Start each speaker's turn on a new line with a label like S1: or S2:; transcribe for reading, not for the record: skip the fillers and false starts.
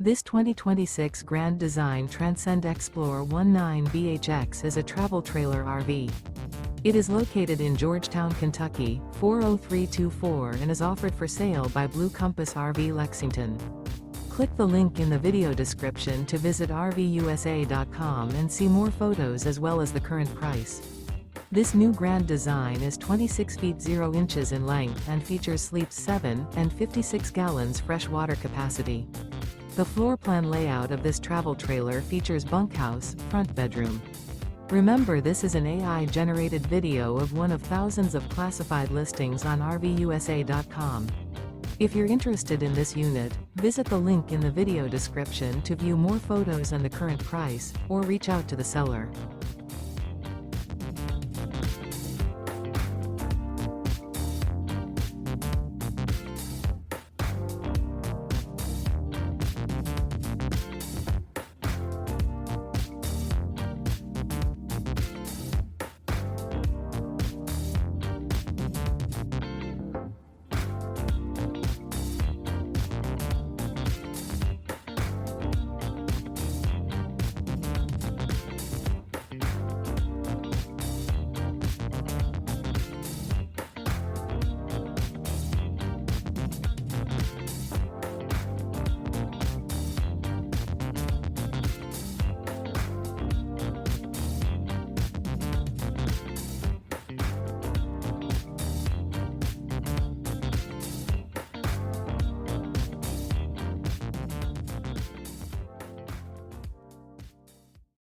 S1: This 2026 Grand Design Transcend Xplor 19BHX is a travel trailer RV. It is located in Georgetown, Kentucky, 40324 and is offered for sale by Blue Compass RV Lexington. Click the link in the video description to visit RVUSA.com and see more photos as well as the current price. This new Grand Design is 26 feet 0 inches in length and features sleeps 7 and 56 gallons fresh water capacity. The floor plan layout of this travel trailer features bunkhouse, front bedroom. Remember, this is an AI-generated video of one of thousands of classified listings on RVUSA.com. If you're interested in this unit, visit the link in the video description to view more photos and the current price, or reach out to the seller.